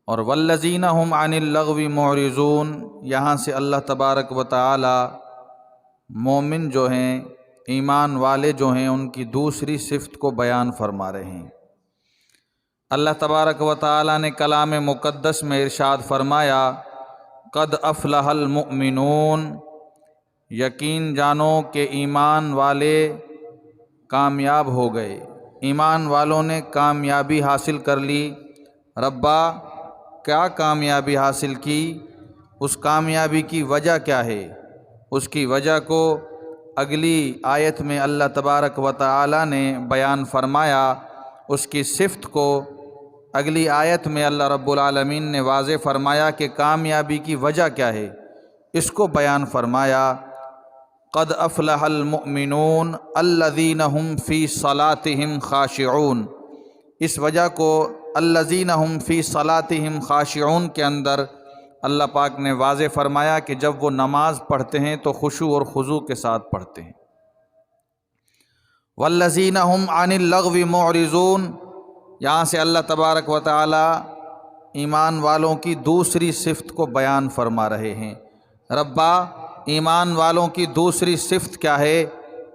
اور والذین هم عن اللغو معرضون، یہاں سے اللہ تبارک و تعالی مومن جو ہیں، ایمان والے جو ہیں، ان کی دوسری صفت کو بیان فرما رہے ہیں۔ اللہ تبارک و تعالی نے کلام مقدس میں ارشاد فرمایا، قد افلح المؤمنون، یقین جانو کہ ایمان والے کامیاب ہو گئے، ایمان والوں نے کامیابی حاصل کر لی۔ ربا، کیا کامیابی حاصل کی؟ اس کامیابی کی وجہ کیا ہے؟ اس کی وجہ کو اگلی آیت میں اللہ تبارک و تعالی نے بیان فرمایا، اس کی صفت کو اگلی آیت میں اللہ رب العالمین نے واضح فرمایا کہ کامیابی کی وجہ کیا ہے، اس کو بیان فرمایا، قد افلح المؤمنون الذین هم فی صلاتهم خاشعون۔ اس وجہ کو الذین هم فی صلاتهم خاشعون کے اندر اللہ پاک نے واضح فرمایا کہ جب وہ نماز پڑھتے ہیں تو خشوع اور خضوع کے ساتھ پڑھتے ہیں۔ والذین هم عن اللغو معرضون، یہاں سے اللہ تبارک و تعالی ایمان والوں کی دوسری صفت کو بیان فرما رہے ہیں۔ ربا، ایمان والوں کی دوسری صفت کیا ہے؟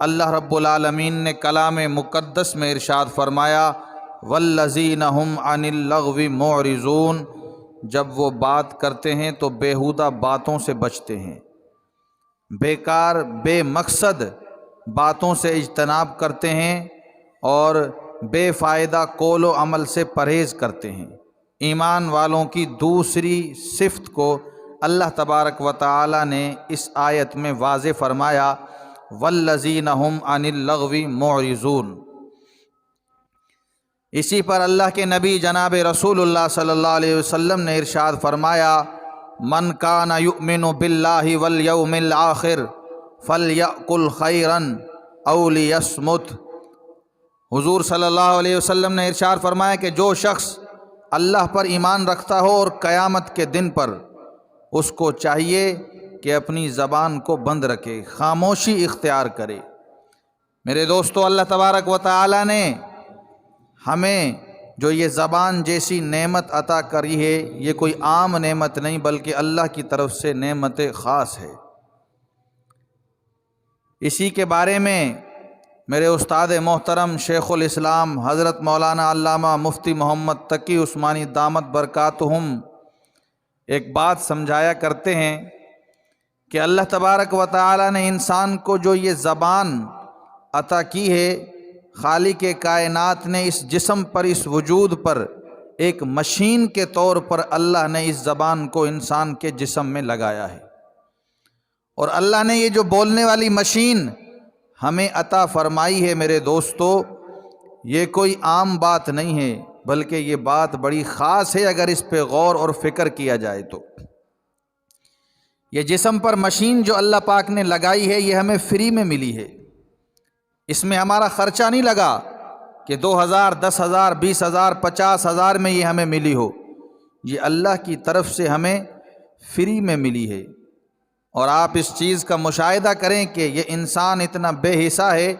اللہ رب العالمین نے کلام مقدس میں ارشاد فرمایا، والذین هم عن اللغو معرضون، جب وہ بات کرتے ہیں تو بیہودہ باتوں سے بچتے ہیں، بیکار بے مقصد باتوں سے اجتناب کرتے ہیں اور بے فائدہ قول و عمل سے پرہیز کرتے ہیں۔ ایمان والوں کی دوسری صفت کو اللہ تبارک و تعالی نے اس آیت میں واضح فرمایا، والذین هم عن اللغو معرضون۔ اسی پر اللہ کے نبی جناب رسول اللہ صلی اللہ علیہ وسلم نے ارشاد فرمایا، من کان یؤمن باللہ والیوم الآخر فلیأکل خیرا او لیصمت۔ حضور صلی اللہ علیہ وسلم نے ارشاد فرمایا کہ جو شخص اللہ پر ایمان رکھتا ہو اور قیامت کے دن پر، اس کو چاہیے کہ اپنی زبان کو بند رکھے، خاموشی اختیار کرے۔ میرے دوستو، اللہ تبارک و تعالی نے ہمیں جو یہ زبان جیسی نعمت عطا کری ہے، یہ کوئی عام نعمت نہیں بلکہ اللہ کی طرف سے نعمت خاص ہے۔ اسی کے بارے میں میرے استاد محترم شیخ الاسلام حضرت مولانا علامہ مفتی محمد تقی عثمانی دامت برکاتہم ایک بات سمجھایا کرتے ہیں کہ اللہ تبارک و تعالی نے انسان کو جو یہ زبان عطا کی ہے، خالق کائنات نے اس جسم پر، اس وجود پر ایک مشین کے طور پر اللہ نے اس زبان کو انسان کے جسم میں لگایا ہے، اور اللہ نے یہ جو بولنے والی مشین ہمیں عطا فرمائی ہے، میرے دوستو، یہ کوئی عام بات نہیں ہے بلکہ یہ بات بڑی خاص ہے اگر اس پہ غور اور فکر کیا جائے تو۔ یہ جسم پر مشین جو اللہ پاک نے لگائی ہے، یہ ہمیں فری میں ملی ہے، اس میں ہمارا خرچہ نہیں لگا کہ 2000 10,000 20,000 50,000 میں یہ ہمیں ملی ہو، یہ اللہ کی طرف سے ہمیں فری میں ملی ہے۔ اور آپ اس چیز کا مشاہدہ کریں کہ یہ انسان اتنا بے حصہ ہے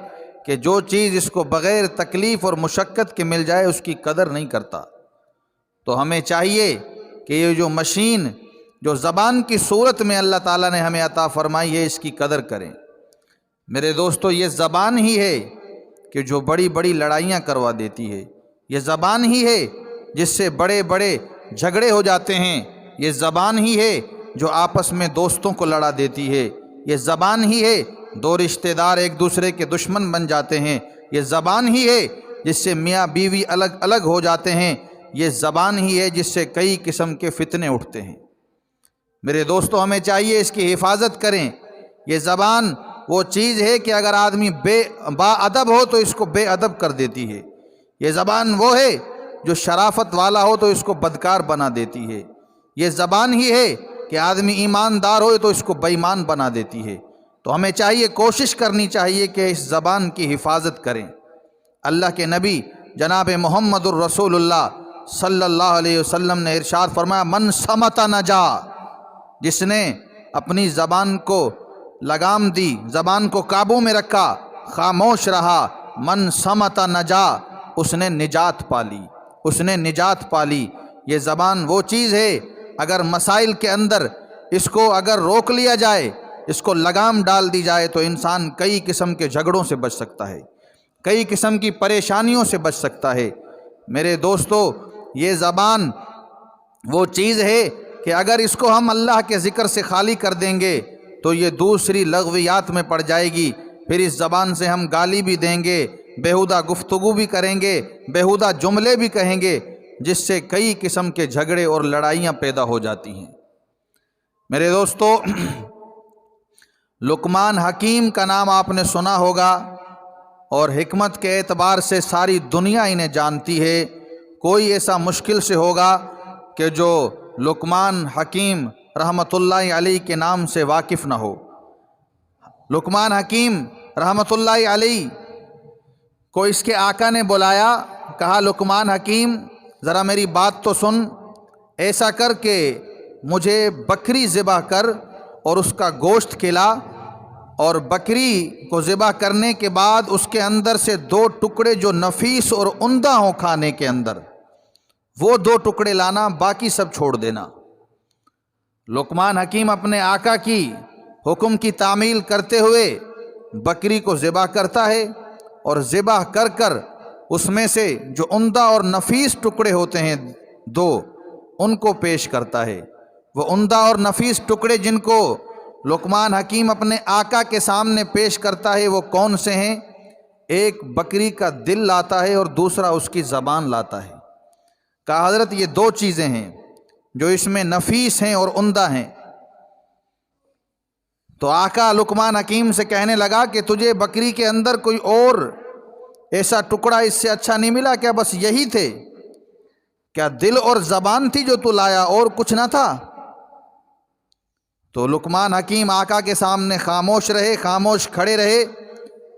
کہ جو چیز اس کو بغیر تکلیف اور مشقت کے مل جائے اس کی قدر نہیں کرتا۔ تو ہمیں چاہیے کہ یہ جو مشین جو زبان کی صورت میں اللہ تعالیٰ نے ہمیں عطا فرمائی ہے، اس کی قدر کریں۔ میرے دوستو، یہ زبان ہی ہے کہ جو بڑی بڑی لڑائیاں کروا دیتی ہے، یہ زبان ہی ہے جس سے بڑے بڑے جھگڑے ہو جاتے ہیں، یہ زبان ہی ہے جو آپس میں دوستوں کو لڑا دیتی ہے، یہ زبان ہی ہے دو رشتہ دار ایک دوسرے کے دشمن بن جاتے ہیں، یہ زبان ہی ہے جس سے میاں بیوی الگ الگ ہو جاتے ہیں، یہ زبان ہی ہے جس سے کئی قسم کے فتنے اٹھتے ہیں۔ میرے دوستو، ہمیں چاہیے اس کی حفاظت کریں۔ یہ زبان وہ چیز ہے کہ اگر آدمی با ادب ہو تو اس کو بے ادب کر دیتی ہے، یہ زبان وہ ہے جو شرافت والا ہو تو اس کو بدکار بنا دیتی ہے، یہ زبان ہی ہے کہ آدمی ایماندار ہو تو اس کو بے ایمان بنا دیتی ہے۔ تو ہمیں چاہیے، کوشش کرنی چاہیے کہ اس زبان کی حفاظت کریں۔ اللہ کے نبی جناب محمد الرسول اللہ صلی اللہ علیہ وسلم نے ارشاد فرمایا، من صمت نجا، جس نے اپنی زبان کو لگام دی، زبان کو قابو میں رکھا، خاموش رہا، من صمت نجا، اس نے نجات پالی، اس نے نجات پالی۔ یہ زبان وہ چیز ہے اگر مسائل کے اندر اس کو اگر روک لیا جائے، اس کو لگام ڈال دی جائے تو انسان کئی قسم کے جھگڑوں سے بچ سکتا ہے، کئی قسم کی پریشانیوں سے بچ سکتا ہے۔ میرے دوستو، یہ زبان وہ چیز ہے کہ اگر اس کو ہم اللہ کے ذکر سے خالی کر دیں گے تو یہ دوسری لغویات میں پڑ جائے گی۔ پھر اس زبان سے ہم گالی بھی دیں گے، بیہودہ گفتگو بھی کریں گے، بیہودہ جملے بھی کہیں گے، جس سے کئی قسم کے جھگڑے اور لڑائیاں پیدا ہو جاتی ہیں۔ میرے دوستو، لقمان حکیم کا نام آپ نے سنا ہوگا، اور حکمت کے اعتبار سے ساری دنیا انہیں جانتی ہے۔ کوئی ایسا مشکل سے ہوگا کہ جو لقمان حکیم رحمۃ اللہ علیہ کے نام سے واقف نہ ہو۔ لقمان حکیم رحمۃ اللہ علیہ کو اس کے آقا نے بلایا، کہا لقمان حکیم ذرا میری بات تو سن، ایسا کر کہ مجھے بکری ذبح کر اور اس کا گوشت کھلا، اور بکری کو ذبح کرنے کے بعد اس کے اندر سے 2 ٹکڑے جو نفیس اور عمدہ ہوں کھانے کے اندر، وہ 2 ٹکڑے لانا، باقی سب چھوڑ دینا۔ لقمان حکیم اپنے آقا کی حکم کی تعمیل کرتے ہوئے بکری کو ذبح کرتا ہے، اور ذبح کر کر اس میں سے جو عمدہ اور نفیس ٹکڑے ہوتے ہیں 2، ان کو پیش کرتا ہے۔ وہ عمدہ اور نفیس ٹکڑے جن کو لقمان حکیم اپنے آقا کے سامنے پیش کرتا ہے وہ کون سے ہیں؟ ایک بکری کا دل لاتا ہے اور دوسرا اس کی زبان لاتا ہے۔ کہا حضرت یہ 2 چیزیں ہیں جو اس میں نفیس ہیں اور عمدہ ہیں۔ تو آقا لقمان حکیم سے کہنے لگا کہ تجھے بکری کے اندر کوئی اور ایسا ٹکڑا اس سے اچھا نہیں ملا کیا؟ بس یہی تھے کیا؟ دل اور زبان تھی جو تو لایا، اور کچھ نہ تھا؟ تو لقمان حکیم آقا کے سامنے خاموش رہے، خاموش کھڑے رہے۔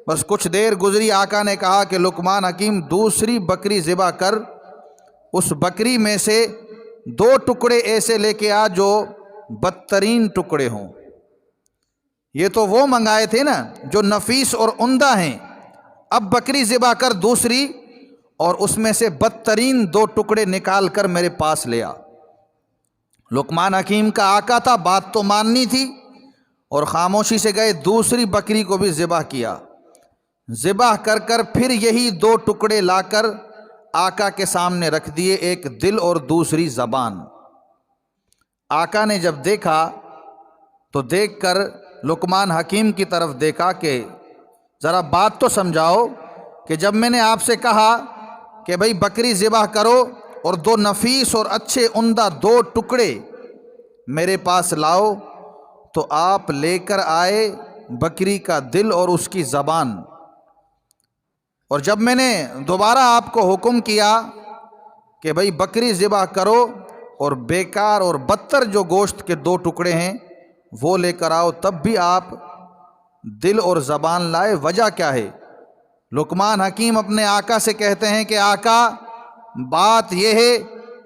بس کچھ دیر گزری، آقا نے کہا کہ لقمان حکیم دوسری بکری ذبح کر، اس بکری میں سے 2 ٹکڑے ایسے لے کے آ جو بدترین ٹکڑے ہوں۔ یہ تو وہ منگائے تھے نا جو نفیس اور عمدہ ہیں، اب بکری ذبح کر دوسری، اور اس میں سے بدترین 2 ٹکڑے نکال کر میرے پاس لے آ۔ لقمان حکیم کا آقا تھا، بات تو ماننی تھی، اور خاموشی سے گئے، دوسری بکری کو بھی ذبح کیا۔ ذبح کر کر پھر یہی 2 ٹکڑے لا کر آقا کے سامنے رکھ دیے، ایک دل اور دوسری زبان۔ آقا نے جب دیکھا تو دیکھ کر لقمان حکیم کی طرف دیکھا کہ ذرا بات تو سمجھاؤ کہ جب میں نے آپ سے کہا کہ بھئی بکری ذبح کرو اور 2 نفیس اور اچھے عمدہ 2 ٹکڑے میرے پاس لاؤ، تو آپ لے کر آئے بکری کا دل اور اس کی زبان، اور جب میں نے دوبارہ آپ کو حکم کیا کہ بھئی بکری ذبح کرو اور بیکار اور بدتر جو گوشت کے 2 ٹکڑے ہیں وہ لے کر آؤ، تب بھی آپ دل اور زبان لائے، وجہ کیا ہے؟ لقمان حکیم اپنے آقا سے کہتے ہیں کہ آقا بات یہ ہے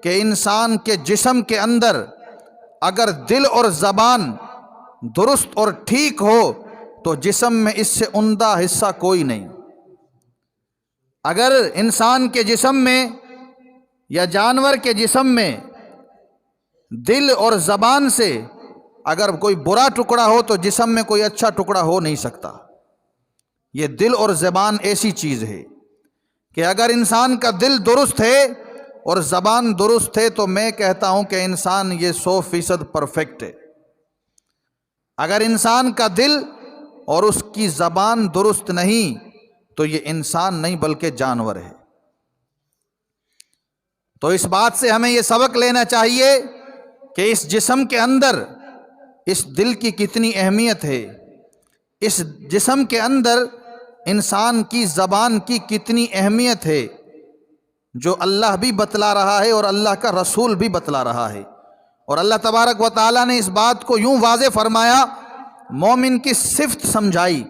کہ انسان کے جسم کے اندر اگر دل اور زبان درست اور ٹھیک ہو تو جسم میں اس سے عمدہ حصہ کوئی نہیں۔ اگر انسان کے جسم میں یا جانور کے جسم میں دل اور زبان سے اگر کوئی برا ٹکڑا ہو تو جسم میں کوئی اچھا ٹکڑا ہو نہیں سکتا۔ یہ دل اور زبان ایسی چیز ہے کہ اگر انسان کا دل درست ہے اور زبان درست ہے تو میں کہتا ہوں کہ انسان یہ 100% پرفیکٹ ہے۔ اگر انسان کا دل اور اس کی زبان درست نہیں تو یہ انسان نہیں بلکہ جانور ہے۔ تو اس بات سے ہمیں یہ سبق لینا چاہیے کہ اس جسم کے اندر اس دل کی کتنی اہمیت ہے، اس جسم کے اندر انسان کی زبان کی کتنی اہمیت ہے، جو اللہ بھی بتلا رہا ہے اور اللہ کا رسول بھی بتلا رہا ہے۔ اور اللہ تبارک و تعالیٰ نے اس بات کو یوں واضح فرمایا، مومن کی صفت سمجھائی،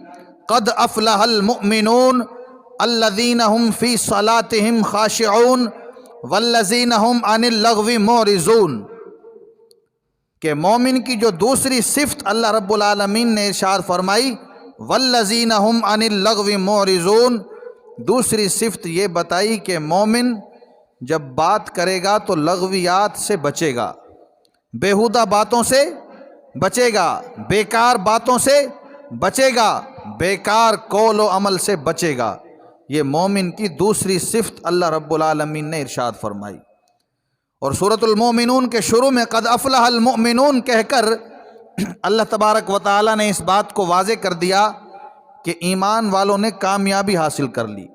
قد افلح المؤمنون الذین هم فی صلاتهم خاشعون والذین هم عن اللغو معرضون، کہ مومن کی جو دوسری صفت اللہ رب العالمین نے ارشاد فرمائی، والذین هم عن اللغو معرضون، دوسری صفت یہ بتائی کہ مومن جب بات کرے گا تو لغویات سے بچے گا، بیہودہ باتوں سے بچے گا، بیکار باتوں سے بچے گا، بیکار قول و عمل سے بچے گا۔ یہ مومن کی دوسری صفت اللہ رب العالمین نے ارشاد فرمائی۔ اور سورۃ المومنون کے شروع میں قد افلح المؤمنون کہہ کر اللہ تبارک و تعالی نے اس بات کو واضح کر دیا کہ ایمان والوں نے کامیابی حاصل کر لی۔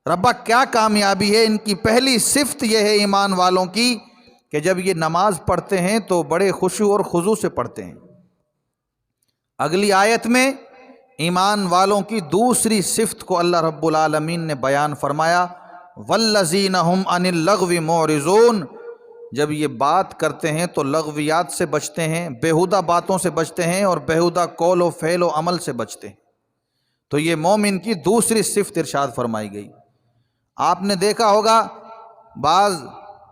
ربا کیا کامیابی ہے؟ ان کی پہلی صفت یہ ہے ایمان والوں کی کہ جب یہ نماز پڑھتے ہیں تو بڑے خشوع اور خضوع سے پڑھتے ہیں۔ اگلی آیت میں ایمان والوں کی دوسری صفت کو اللہ رب العالمین نے بیان فرمایا، والذین هم عن اللغو معرضون، جب یہ بات کرتے ہیں تو لغویات سے بچتے ہیں، بیہودہ باتوں سے بچتے ہیں اور بیہودہ قول و فعل و عمل سے بچتے ہیں۔ تو یہ مومن کی دوسری صفت ارشاد فرمائی گئی۔ آپ نے دیکھا ہوگا بعض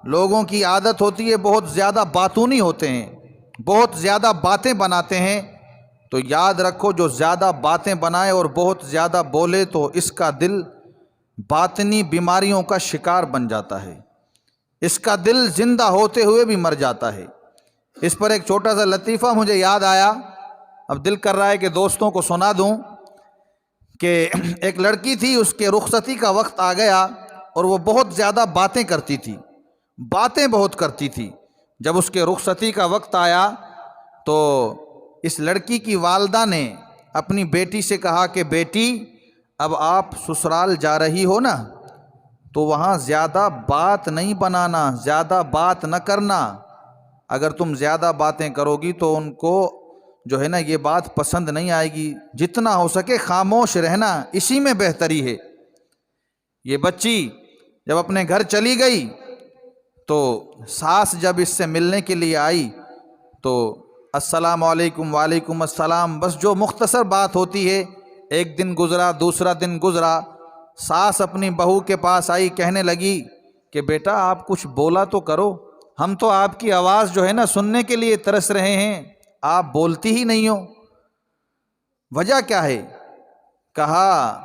لوگوں کی عادت ہوتی ہے، بہت زیادہ باتونی ہوتے ہیں، بہت زیادہ باتیں بناتے ہیں۔ تو یاد رکھو جو زیادہ باتیں بنائے اور بہت زیادہ بولے تو اس کا دل باطنی بیماریوں کا شکار بن جاتا ہے، اس کا دل زندہ ہوتے ہوئے بھی مر جاتا ہے۔ اس پر ایک چھوٹا سا لطیفہ مجھے یاد آیا، اب دل کر رہا ہے کہ دوستوں کو سنا دوں کہ ایک لڑکی تھی، اس کے رخصتی کا وقت آ گیا اور وہ بہت زیادہ باتیں کرتی تھی، باتیں بہت کرتی تھی۔ جب اس کے رخصتی کا وقت آیا تو اس لڑکی کی والدہ نے اپنی بیٹی سے کہا کہ بیٹی اب آپ سسرال جا رہی ہو نا، تو وہاں زیادہ بات نہیں بنانا، زیادہ بات نہ کرنا، اگر تم زیادہ باتیں کرو گی تو ان کو جو ہے نا یہ بات پسند نہیں آئے گی، جتنا ہو سکے خاموش رہنا، اسی میں بہتری ہے۔ یہ بچی جب اپنے گھر چلی گئی تو ساس جب اس سے ملنے کے لیے آئی تو السلام علیکم، وعلیکم السلام، بس جو مختصر بات ہوتی ہے۔ ایک دن گزرا، دوسرا دن گزرا، ساس اپنی بہو کے پاس آئی، کہنے لگی کہ بیٹا آپ کچھ بولا تو کرو، ہم تو آپ کی آواز جو ہے نا سننے کے لیے ترس رہے ہیں، آپ بولتی ہی نہیں ہو، وجہ کیا ہے؟ کہا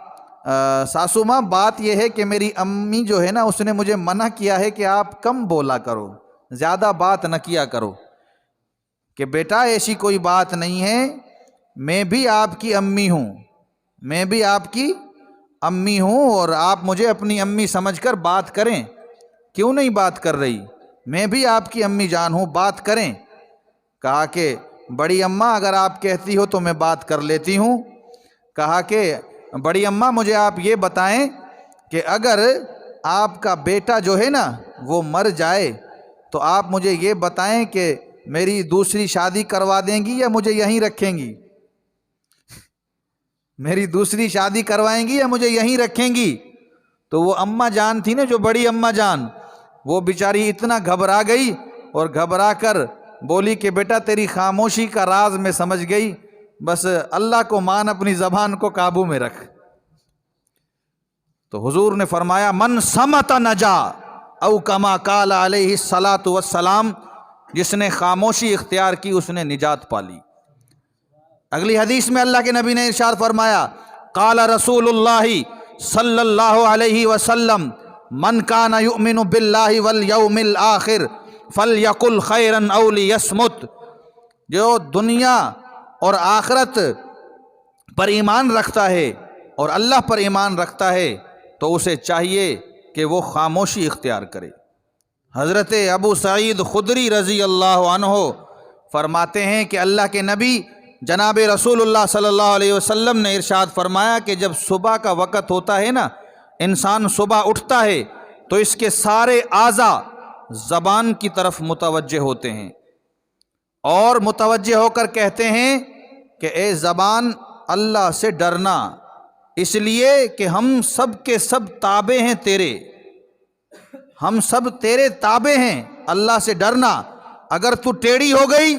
ساسو ماں بات یہ ہے کہ میری امی جو ہے نا اس نے مجھے منع کیا ہے کہ آپ کم بولا کرو، زیادہ بات نہ کیا کرو۔ کہ بیٹا ایسی کوئی بات نہیں ہے، میں بھی آپ کی امی ہوں، میں بھی آپ کی امی ہوں اور آپ مجھے اپنی امی سمجھ کر بات کریں۔ کیوں نہیں بات کر رہی؟ میں بھی آپ کی امی جان ہوں، بات کریں۔ کہا کہ بڑی اماں اگر آپ کہتی ہو تو میں بات کر لیتی ہوں۔ کہا کہ بڑی اماں مجھے آپ یہ بتائیں کہ اگر آپ کا بیٹا جو ہے نا وہ مر جائے تو آپ مجھے یہ بتائیں کہ میری دوسری شادی کروا دیں گی یا مجھے یہیں رکھیں گی؟ میری دوسری شادی کروائیں گی یا مجھے یہیں رکھیں گی؟ تو وہ اماں جان تھی نا، جو بڑی اماں جان، وہ بیچاری اتنا گھبرا گئی اور گھبرا کر بولی کہ بیٹا تیری خاموشی کا راز میں سمجھ گئی، بس اللہ کو مان، اپنی زبان کو قابو میں رکھ۔ تو حضور نے فرمایا من صمت نجا، او کما قال علیہ الصلاۃ والسلام، جس نے خاموشی اختیار کی اس نے نجات پالی۔ اگلی حدیث میں اللہ کے نبی نے ارشاد فرمایا قال رسول اللہ صلی اللہ علیہ وسلم من کان یؤمن باللہ والیوم الآخر فلیقل خیرا او لیصمت، جو دنیا اور آخرت پر ایمان رکھتا ہے اور اللہ پر ایمان رکھتا ہے تو اسے چاہیے کہ وہ خاموشی اختیار کرے۔ حضرت ابو سعید خدری رضی اللہ عنہ فرماتے ہیں کہ اللہ کے نبی جناب رسول اللہ صلی اللہ علیہ وسلم نے ارشاد فرمایا کہ جب صبح کا وقت ہوتا ہے نا، انسان صبح اٹھتا ہے تو اس کے سارے اعضاء زبان کی طرف متوجہ ہوتے ہیں اور متوجہ ہو کر کہتے ہیں کہ اے زبان اللہ سے ڈرنا، اس لیے کہ ہم سب کے سب تابع ہیں تیرے، ہم سب تیرے تابع ہیں، اللہ سے ڈرنا۔ اگر تو ٹیڑھی ہو گئی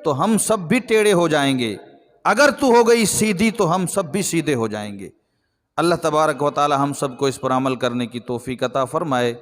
تو ہم سب بھی ٹیڑھے ہو جائیں گے، اگر تو ہو گئی سیدھی تو ہم سب بھی سیدھے ہو جائیں گے۔ اللہ تبارک و تعالی ہم سب کو اس پر عمل کرنے کی توفیق عطا فرمائے۔